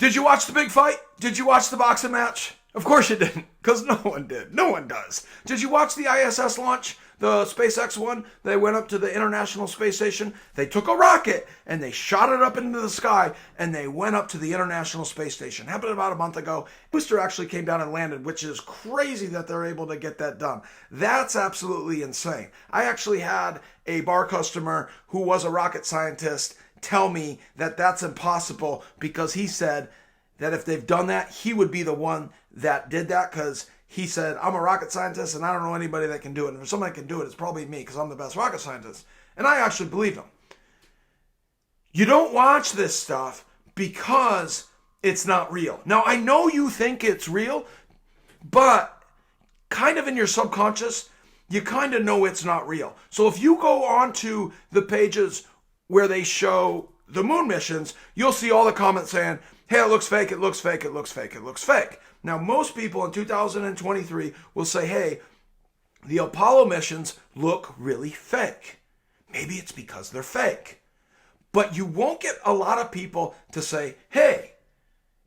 Did you watch the big fight? Did you watch the boxing match? Of course you didn't, because no one did. No one does. Did you watch the ISS launch? The SpaceX one? They went up to the International Space Station. They took a rocket and they shot it up into the sky and they went up to the International Space Station. Happened about a month ago. Booster actually came down and landed, which is crazy that they're able to get that done. That's absolutely insane. I actually had a bar customer who was a rocket scientist tell me that that's impossible because he said that if they've done that, he would be the one that did that because he said, I'm a rocket scientist and I don't know anybody that can do it. And if somebody can do it, it's probably me because I'm the best rocket scientist. And I actually believed him. You don't watch this stuff because it's not real. Now, I know you think it's real, but kind of in your subconscious, you kind of know it's not real. So if you go onto the pages where they show the moon missions, you'll see all the comments saying, hey, it looks fake, it looks fake, it looks fake, it looks fake. Now, most people in 2023 will say, hey, the Apollo missions look really fake. Maybe it's because they're fake. But you won't get a lot of people to say, hey,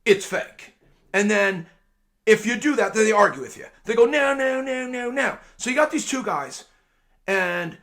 it's fake. And then if you do that, then they argue with you. They go, no, no, no, no, no. So you got these two guys, and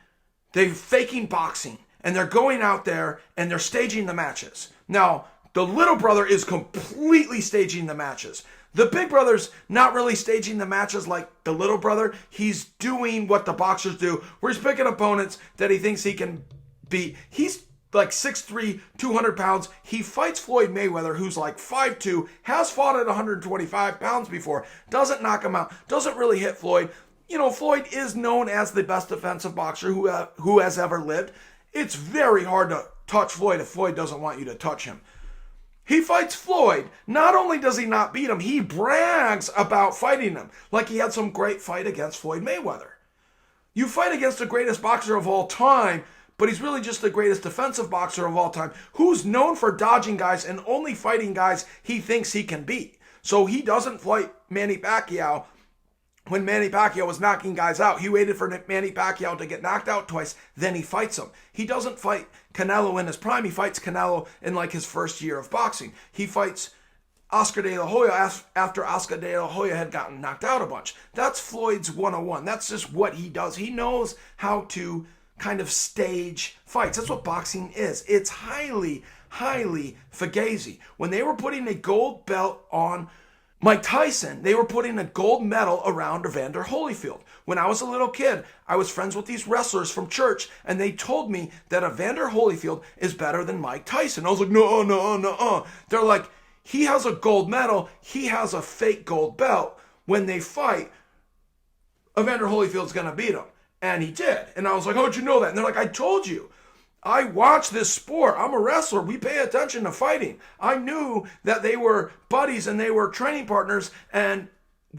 they're faking boxing. And they're going out there and they're staging the matches. Now, the little brother is completely staging the matches. The big brother's not really staging the matches like the little brother. He's doing what the boxers do, where he's picking opponents that he thinks he can beat. He's like 6'3", 200 pounds. He fights Floyd Mayweather, who's like 5'2", has fought at 125 pounds before, doesn't knock him out, doesn't really hit Floyd. You know, Floyd is known as the best defensive boxer who has ever lived. It's very hard to touch Floyd if Floyd doesn't want you to touch him. He fights Floyd. Not only does he not beat him, he brags about fighting him. Like he had some great fight against Floyd Mayweather. You fight against the greatest boxer of all time, but he's really just the greatest defensive boxer of all time, who's known for dodging guys and only fighting guys he thinks he can beat. So he doesn't fight Manny Pacquiao. When Manny Pacquiao was knocking guys out, he waited for Manny Pacquiao to get knocked out twice, then he fights him. He doesn't fight Canelo in his prime. He fights Canelo in like his first year of boxing. He fights Oscar de la Hoya after Oscar de la Hoya had gotten knocked out a bunch. That's Floyd's 101. That's just what he does. He knows how to kind of stage fights. That's what boxing is. It's highly, highly fugazi. When they were putting a gold belt on Mike Tyson, they were putting a gold medal around Evander Holyfield. When I was a little kid, I was friends with these wrestlers from church, and they told me that Evander Holyfield is better than Mike Tyson. I was like, no, no, no. They're like, he has a gold medal, he has a fake gold belt. When they fight, Evander Holyfield's going to beat him. And he did. And I was like, how'd you know that? And they're like, I told you. I watch this sport. I'm a wrestler. We pay attention to fighting. I knew that they were buddies and they were training partners, and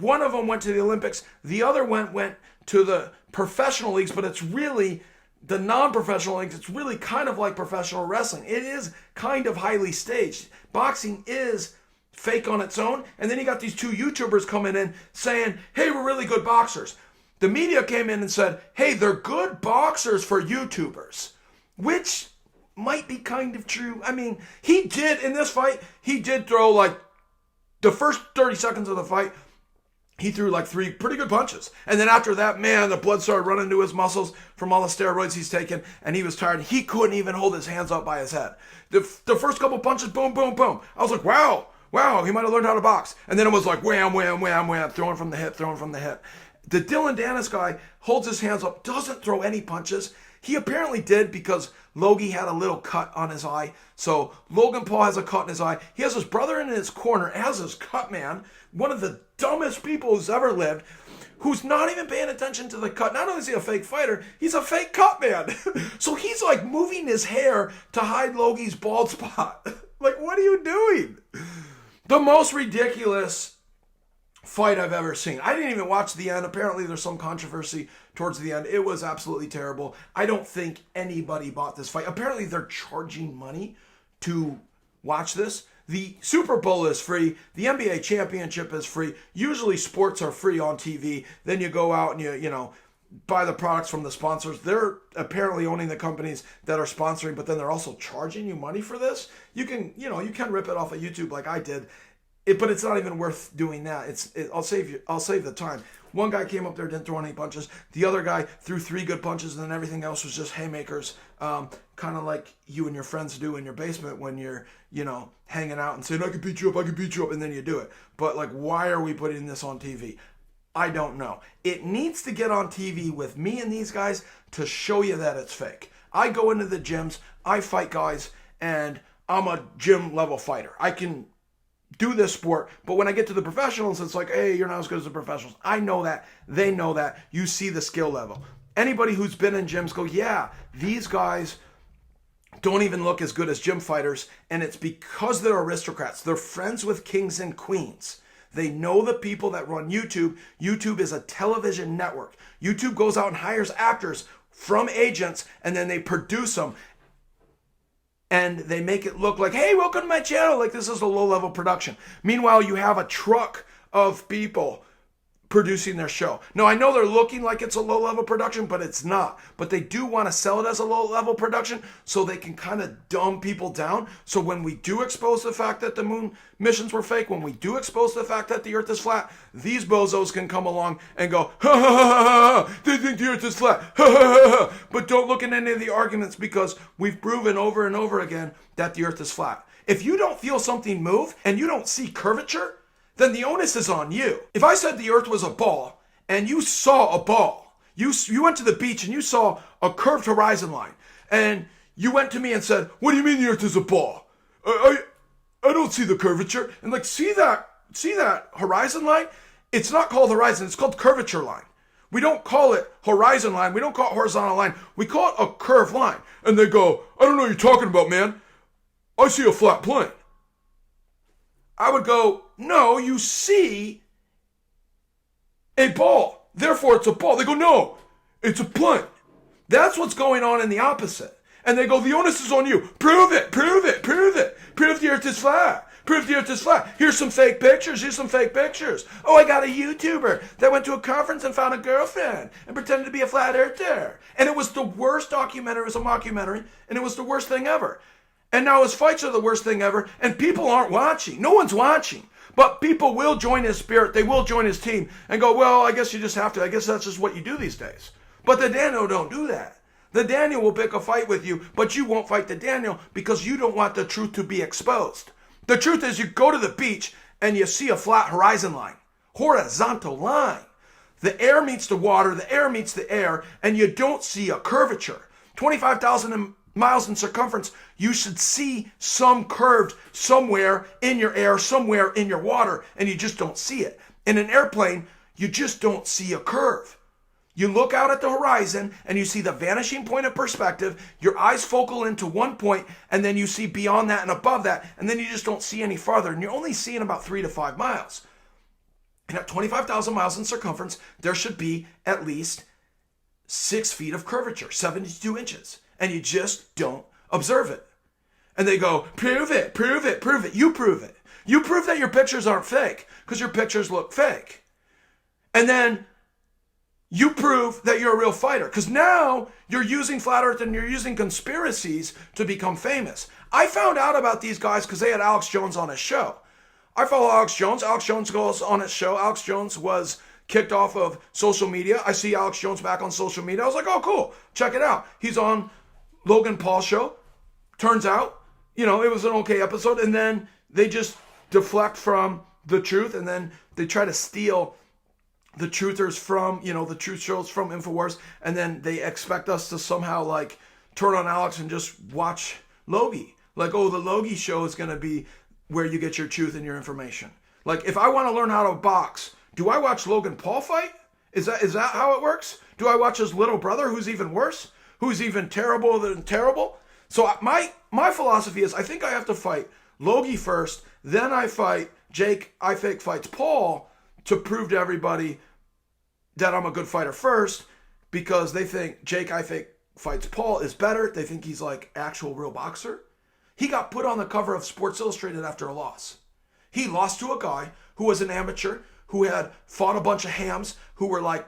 one of them went to the Olympics. The other went to the professional leagues, but it's really the non-professional leagues. It's really kind of like professional wrestling. It is kind of highly staged. Boxing is fake on its own, and then you got these two YouTubers coming in saying, hey, we're really good boxers. The media came in and said, hey, they're good boxers for YouTubers. Which might be kind of true. I mean, he did, in this fight, he did throw like the first 30 seconds of the fight, he threw like 3 pretty good punches. And then after that, man, the blood started running to his muscles from all the steroids he's taken, and he was tired. He couldn't even hold his hands up by his head. The first couple punches, boom, boom, boom. I was like, wow, he might have learned how to box. And then it was like wham, wham, wham, wham, throwing from the hip. The Dylan Dennis guy holds his hands up, doesn't throw any punches. He apparently did because Logie had a little cut on his eye. So Logan Paul has a cut in his eye. He has his brother in his corner as his cut man, one of the dumbest people who's ever lived, who's not even paying attention to the cut. Not only is he a fake fighter, he's a fake cut man. So he's like moving his hair to hide Logie's bald spot. Like, what are you doing? The most ridiculous fight I've ever seen. I didn't even watch the end. Apparently there's some controversy towards the end. It was absolutely terrible. I don't think anybody bought this fight. Apparently they're charging money to watch this. The Super Bowl is free. The NBA championship is free. Usually sports are free on TV. Then you go out and buy the products from the sponsors. They're apparently owning the companies that are sponsoring, but then they're also charging you money for this. You can rip it off of YouTube like I did. But it's not even worth doing that. I'll save the time. One guy came up there, didn't throw any punches. The other guy threw 3 good punches, and then everything else was just haymakers. Kind of like you and your friends do in your basement when you're, hanging out and saying, I can beat you up, and then you do it. But like, why are we putting this on TV? I don't know. It needs to get on TV with me and these guys to show you that it's fake. I go into the gyms, I fight guys, and I'm a gym level fighter. I can do this sport, but when I get to the professionals, it's like, hey, you're not as good as the professionals. I know that. They know that. You see the skill level. Anybody who's been in gyms go, yeah, these guys don't even look as good as gym fighters, and it's because they're aristocrats. They're friends with kings and queens. They know the people that run YouTube. YouTube is a television network. YouTube goes out and hires actors from agents, and then they produce them. And they make it look like, hey, welcome to my channel. Like this is a low-level production. Meanwhile, you have a truck of people producing their show. Now, I know they're looking like it's a low-level production, but it's not. But they do want to sell it as a low-level production so they can kind of dumb people down. So when we do expose the fact that the moon missions were fake, when we do expose the fact that the earth is flat, these bozos can come along and go, ha, ha, ha, ha, ha, they think the earth is flat, ha, ha, ha, ha. But don't look at any of the arguments because we've proven over and over again that the earth is flat. If you don't feel something move and you don't see curvature, then the onus is on you. If I said the earth was a ball and you saw a ball, you went to the beach and you saw a curved horizon line, and you went to me and said, what do you mean the earth is a ball? I don't see the curvature. And like, see that horizon line? It's not called horizon, it's called curvature line. We don't call it horizon line, we don't call it horizontal line, we call it a curved line. And they go, I don't know what you're talking about, man. I see a flat plane. I would go, no, you see a ball. Therefore, it's a ball. They go, no, it's a plane. That's what's going on in the opposite. And they go, the onus is on you. Prove it, prove it, prove it. Prove the earth is flat. Prove the earth is flat. Here's some fake pictures. Here's some fake pictures. Oh, I got a YouTuber that went to a conference and found a girlfriend and pretended to be a flat earther. And it was the worst documentary. It was a mockumentary, and it was the worst thing ever. And now his fights are the worst thing ever, and people aren't watching. No one's watching. But people will join his spirit. They will join his team and go, well, I guess you just have to. I guess that's just what you do these days. But the Daniel don't do that. The Daniel will pick a fight with you, but you won't fight the Daniel because you don't want the truth to be exposed. The truth is you go to the beach and you see a flat horizon line. Horizontal line. The air meets the water, the air meets the air, and you don't see a curvature. 25,000 miles in circumference, you should see some curved somewhere in your air, somewhere in your water, and you just don't see it. In an airplane, you just don't see a curve. You look out at the horizon and you see the vanishing point of perspective, your eyes focal into one point, and then you see beyond that and above that, and then you just don't see any farther, and you're only seeing about 3 to 5 miles. And at 25,000 miles in circumference, there should be at least 6 feet of curvature, 72 inches. And you just don't observe it. And they go, prove it, prove it, prove it. You prove it. You prove that your pictures aren't fake because your pictures look fake. And then you prove that you're a real fighter because now you're using flat earth and you're using conspiracies to become famous. I found out about these guys because they had Alex Jones on his show. I follow Alex Jones. Alex Jones goes on his show. Alex Jones was kicked off of social media. I see Alex Jones back on social media. I was like, oh, cool. Check it out. He's on Logan Paul's show. Turns out, it was an okay episode, and then they just deflect from the truth, and then they try to steal the truthers from, the truth shows from InfoWars, and then they expect us to somehow, like, turn on Alex and just watch Logie. Like, oh, the Logie show is going to be where you get your truth and your information. Like, if I want to learn how to box, do I watch Logan Paul fight? Is that how it works? Do I watch his little brother, who's even worse? Who's even terrible than terrible? So my philosophy is I think I have to fight Logie first, then I fight Jake, I fake fights Paul to prove to everybody that I'm a good fighter first because they think Jake, I fake fights Paul is better. They think he's like actual real boxer. He got put on the cover of Sports Illustrated after a loss. He lost to a guy who was an amateur, who had fought a bunch of hams who were like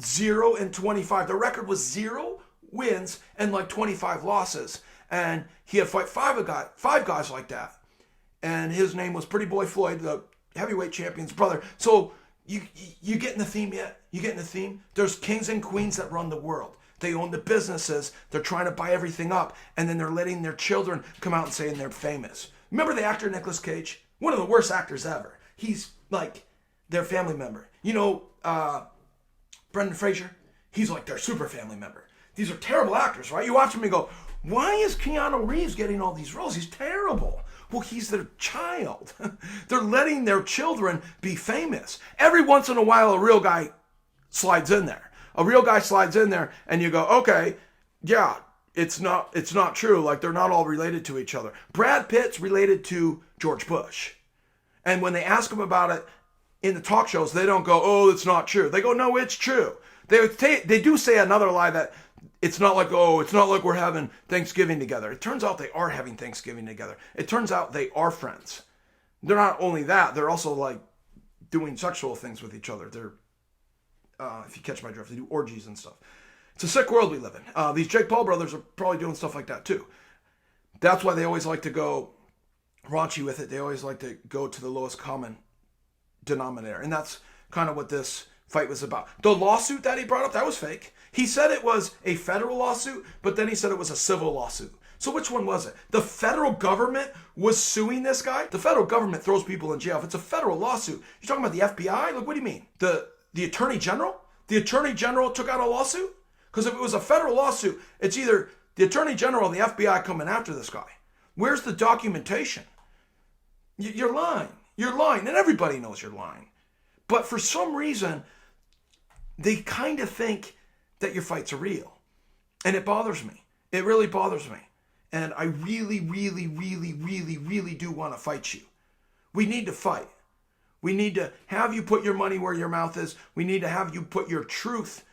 0-25. The record was 0 wins and like 25 losses. And he had fight five guys like that. And his name was Pretty Boy Floyd, the heavyweight champion's brother. So you get in the theme yet? You get in the theme? There's kings and queens that run the world. They own the businesses. They're trying to buy everything up. And then they're letting their children come out and saying they're famous. Remember the actor Nicolas Cage? One of the worst actors ever. He's like their family member. You know, Brendan Fraser? He's like their super family member. These are terrible actors, right? You watch them and go, why is Keanu Reeves getting all these roles? He's terrible. Well, he's their child. They're letting their children be famous. Every once in a while, a real guy slides in there. A real guy slides in there and you go, okay, yeah, it's not true. Like, they're not all related to each other. Brad Pitt's related to George Bush. And when they ask him about it in the talk shows, they don't go, oh, it's not true. They go, no, it's true. They do say another lie that it's not like we're having Thanksgiving together. It turns out they are having Thanksgiving together. It turns out they are friends. They're not only that, they're also like doing sexual things with each other. They're, if you catch my drift, they do orgies and stuff. It's a sick world we live in. These Jake Paul brothers are probably doing stuff like that too. That's why they always like to go raunchy with it. They always like to go to the lowest common denominator. And that's kind of what this fight was about. The lawsuit that he brought up, that was fake. He said it was a federal lawsuit, but then he said it was a civil lawsuit. So which one was it? The federal government was suing this guy? The federal government throws people in jail. If it's a federal lawsuit, you're talking about the FBI? Like, what do you mean? The attorney general? The attorney general took out a lawsuit? Because if it was a federal lawsuit, it's either the attorney general or the FBI coming after this guy. Where's the documentation? You're lying. You're lying. And everybody knows you're lying. But for some reason, they kind of think that your fights are real. And it bothers me. It really bothers me. And I really, really, really, really, really do want to fight you. We need to fight. We need to have you put your money where your mouth is. We need to have you put your truth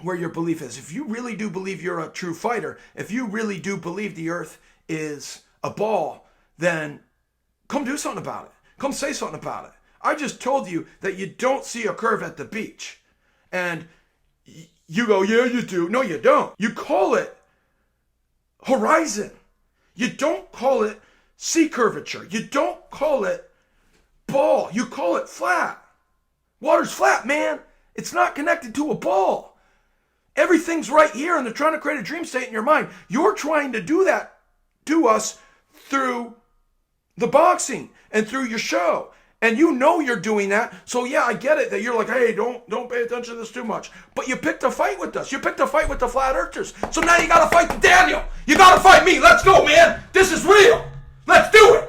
where your belief is. If you really do believe you're a true fighter, if you really do believe the earth is a ball, then come do something about it. Come say something about it. I just told you that you don't see a curve at the beach. And you go, yeah, you do. No, you don't. You call it horizon. You don't call it sea curvature. You don't call it ball. You call it flat. Water's flat, man. It's not connected to a ball. Everything's right here, and they're trying to create a dream state in your mind. You're trying to do that to us through the boxing and through your show. And you know you're doing that. So yeah, I get it that you're like, hey, don't pay attention to this too much. But you picked a fight with us. You picked a fight with the Flat Earthers. So now you got to fight Daniel. You got to fight me. Let's go, man. This is real. Let's do it.